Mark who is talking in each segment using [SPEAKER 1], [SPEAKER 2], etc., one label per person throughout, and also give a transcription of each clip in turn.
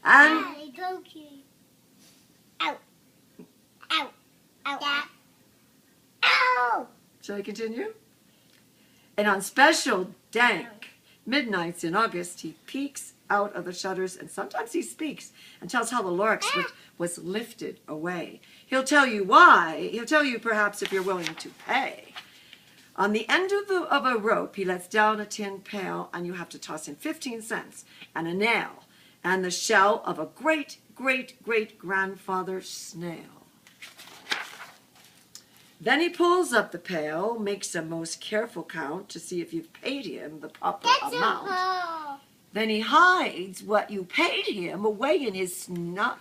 [SPEAKER 1] And
[SPEAKER 2] Ow. Ow. Ow. Ow. Ow.
[SPEAKER 1] shall I continue? And on special dank midnights in August, he peeks out of the shutters, and sometimes he speaks and tells how the Lorax was lifted away. He'll tell you why. He'll tell you perhaps if you're willing to pay. On the end of a rope, he lets down a tin pail, and you have to toss in 15 cents and a nail and the shell of a great-great-great-grandfather snail. Then he pulls up the pail, makes a most careful count to see if you've paid him the proper amount. Then he hides what you paid him away in his snub,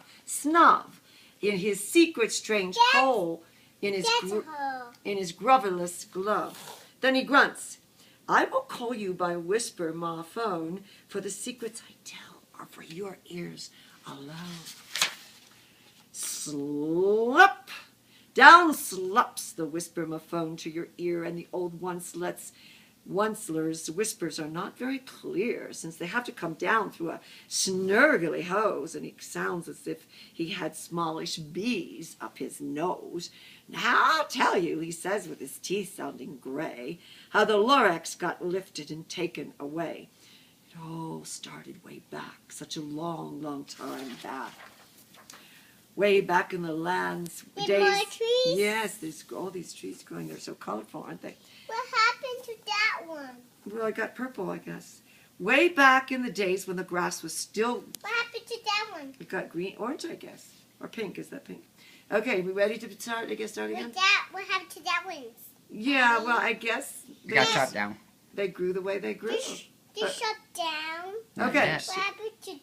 [SPEAKER 1] in his secret strange hole, in his groveless glove. Then he grunts, I will call you by whisper, ma phone, for the secrets I tell are for your ears alone. Slop! Down slops the whisper-ma-phone to your ear, and the old onceler's whispers are not very clear, since they have to come down through a snurgly hose, and he sounds as if he had smallish bees up his nose. Now I'll tell you, he says with his teeth sounding gray, how the Lorax got lifted and taken away. It all started way back, such a long, long time back. Way back in the land's days.
[SPEAKER 2] More trees?
[SPEAKER 1] Yes, there's all these trees growing. They're so colorful, aren't they?
[SPEAKER 2] What happened to that one?
[SPEAKER 1] Well, I got purple, I guess. Way back in the days when the grass was still...
[SPEAKER 2] What happened to that one?
[SPEAKER 1] It got green, orange, I guess. Or pink, is that pink? Okay, we ready to start again?
[SPEAKER 2] What happened to that one?
[SPEAKER 1] Yeah, well, I guess...
[SPEAKER 3] They got chopped down.
[SPEAKER 1] They grew the way they grew.
[SPEAKER 2] They shut down?
[SPEAKER 1] Okay.
[SPEAKER 3] Yes.
[SPEAKER 2] What happened to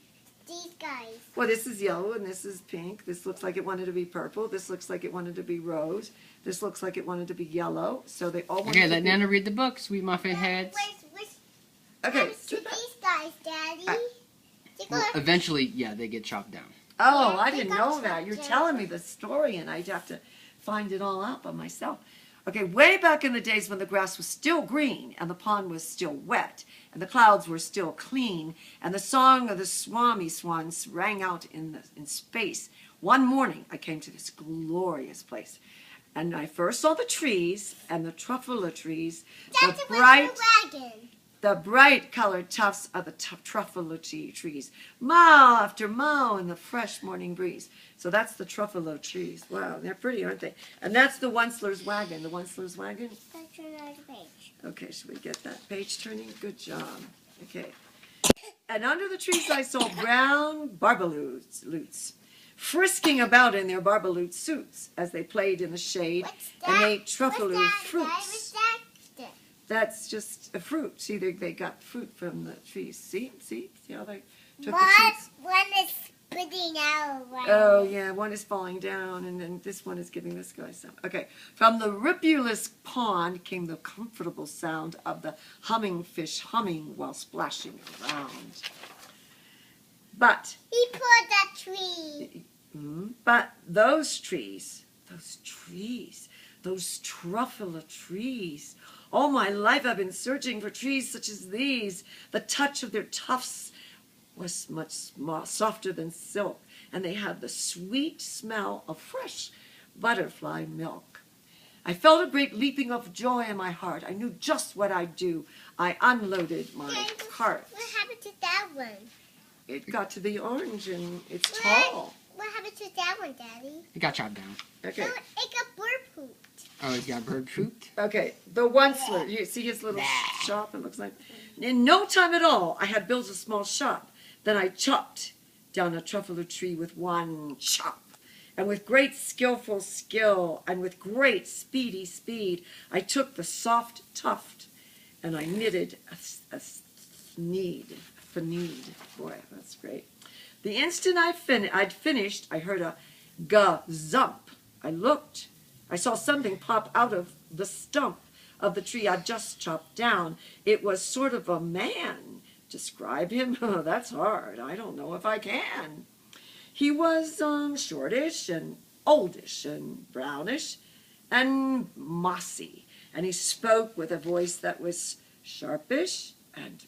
[SPEAKER 2] these guys?
[SPEAKER 1] Well, this is yellow and this is pink. This looks like it wanted to be purple. This looks like it wanted to be rose. This looks like it wanted to be yellow. So they all wanted
[SPEAKER 3] Okay,
[SPEAKER 1] to
[SPEAKER 3] let
[SPEAKER 1] be...
[SPEAKER 3] Nana read the book, sweet muffin heads.
[SPEAKER 1] Okay.
[SPEAKER 2] What happened to these guys, Daddy?
[SPEAKER 3] Well, eventually, yeah, they get chopped down.
[SPEAKER 1] Oh,
[SPEAKER 2] Yeah,
[SPEAKER 1] I
[SPEAKER 2] they
[SPEAKER 1] didn't
[SPEAKER 2] got
[SPEAKER 1] know that.
[SPEAKER 2] chopped
[SPEAKER 1] You're
[SPEAKER 2] down.
[SPEAKER 1] telling me the story, and I'd have to find it all out by myself. Okay, way back in the days when the grass was still green, and the pond was still wet, and the clouds were still clean, and the song of the swans rang out in space. One morning, I came to this glorious place, and I first saw the trees, and the truffula trees,
[SPEAKER 2] That's a wagon.
[SPEAKER 1] the bright-colored tufts of the truffalo trees, mile after mile in the fresh morning breeze. So that's the truffalo trees. Wow, they're pretty, aren't they? And that's the Onceler's wagon. The Onceler's wagon?
[SPEAKER 2] That's another page.
[SPEAKER 1] Okay, should we get that page turning? Good job. Okay. And under the trees I saw brown barbaloots frisking about in their barbaloot suits as they played in the shade and ate truffalo fruits.
[SPEAKER 2] What's that?
[SPEAKER 1] That's just a fruit. See, they got fruit from the trees. See how they took the
[SPEAKER 2] What?
[SPEAKER 1] trees?
[SPEAKER 2] One is spitting out.
[SPEAKER 1] Oh, yeah, one is falling down, and then this one is giving this guy some. Okay, from the ripulous pond came the comfortable sound of the humming fish humming while splashing around. But
[SPEAKER 2] He pulled that tree.
[SPEAKER 1] those trees, those truffula trees, all my life I've been searching for trees such as these. The touch of their tufts was much softer than silk, and they had the sweet smell of fresh butterfly milk. I felt a great leaping of joy in my heart. I knew just what I'd do. I unloaded my cart.
[SPEAKER 2] What happened to that one?
[SPEAKER 1] It got to be orange, and it's tall.
[SPEAKER 2] What happened to that one, Daddy?
[SPEAKER 3] It got chopped down.
[SPEAKER 1] Okay.
[SPEAKER 2] No, it got bird poop.
[SPEAKER 3] Oh, it got bird pooped?
[SPEAKER 1] Okay, the Onceler. You see his little shop, it looks like? In no time at all, I had built a small shop. Then I chopped down a truffalo tree with one chop. And with great skillful skill, and with great speedy speed, I took the soft tuft, and I knitted a sneed. Boy, that's great. The instant I'd finished, I heard a gazump. I looked. I saw something pop out of the stump of the tree I'd just chopped down. It was sort of a man. Describe him? Oh, that's hard. I don't know if I can. He was shortish and oldish and brownish and mossy. And he spoke with a voice that was sharpish and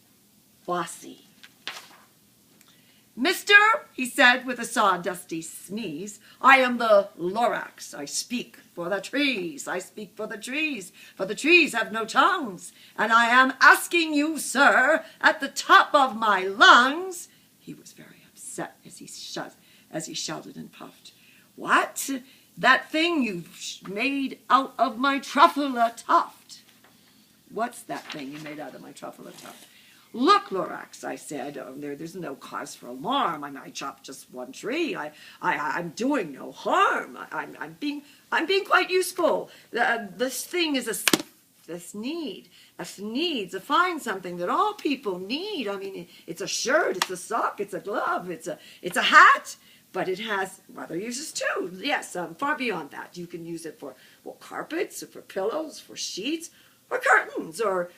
[SPEAKER 1] bossy. Mister, he said with a sawdusty sneeze, I am the Lorax. I speak for the trees. I speak for the trees, for the trees have no tongues. And I am asking you, sir, at the top of my lungs. He was very upset as he shouted and puffed. What? That thing you made out of my truffle tuft. What's that thing you made out of my truffle tuft? Look, Lorax, I said, there's no cause for alarm. I chopped just one tree. I'm doing no harm. I'm being quite useful. This thing is a need to find something that all people need. I mean, it's a shirt, it's a sock, it's a glove, it's a hat. But it has other uses too. Yes, far beyond that. You can use it for carpets, or for pillows, for sheets, or curtains, or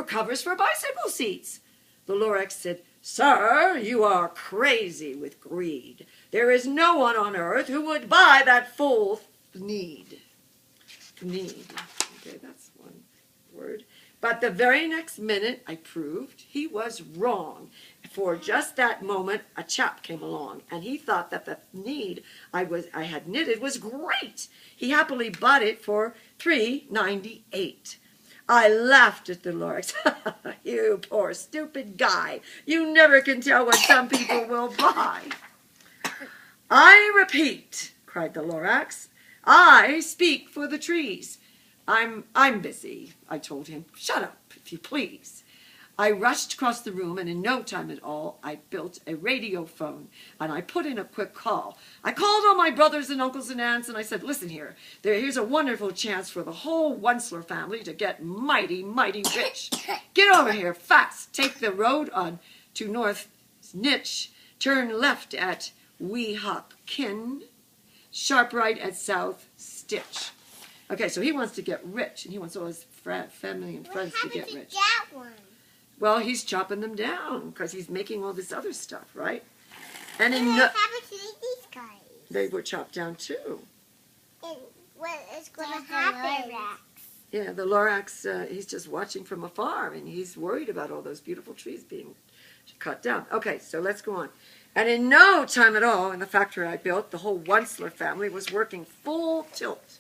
[SPEAKER 1] covers for bicycle seats. The Lorax said, Sir, you are crazy with greed. There is no one on earth who would buy that full need. Need. Okay, that's one word. But the very next minute, I proved he was wrong. For just that moment, a chap came along, and he thought that the need I had knitted was great. He happily bought it for $3.98. I laughed at the Lorax. You poor stupid guy. You never can tell what some people will buy. I repeat, cried the Lorax, I speak for the trees. I'm busy, I told him. Shut up, if you please. I rushed across the room, and in no time at all, I built a radio phone, and I put in a quick call. I called all my brothers and uncles and aunts, and I said, listen here, here's a wonderful chance for the whole Wensler family to get mighty, mighty rich. Get over here, fast. Take the road on to North Nitch, turn left at Weehawken, sharp right at South Stitch. Okay, so he wants to get rich, and he wants all his family and friends to get rich.
[SPEAKER 2] That one?
[SPEAKER 1] Well, he's chopping them down because he's making all this other stuff, right? And
[SPEAKER 2] What happened to these guys?
[SPEAKER 1] they were chopped down too.
[SPEAKER 2] And what is going to happen?
[SPEAKER 1] Yeah, the Lorax, he's just watching from afar, and he's worried about all those beautiful trees being cut down. Okay, so let's go on. And in no time at all, in the factory I built, the whole Wensler family was working full tilt.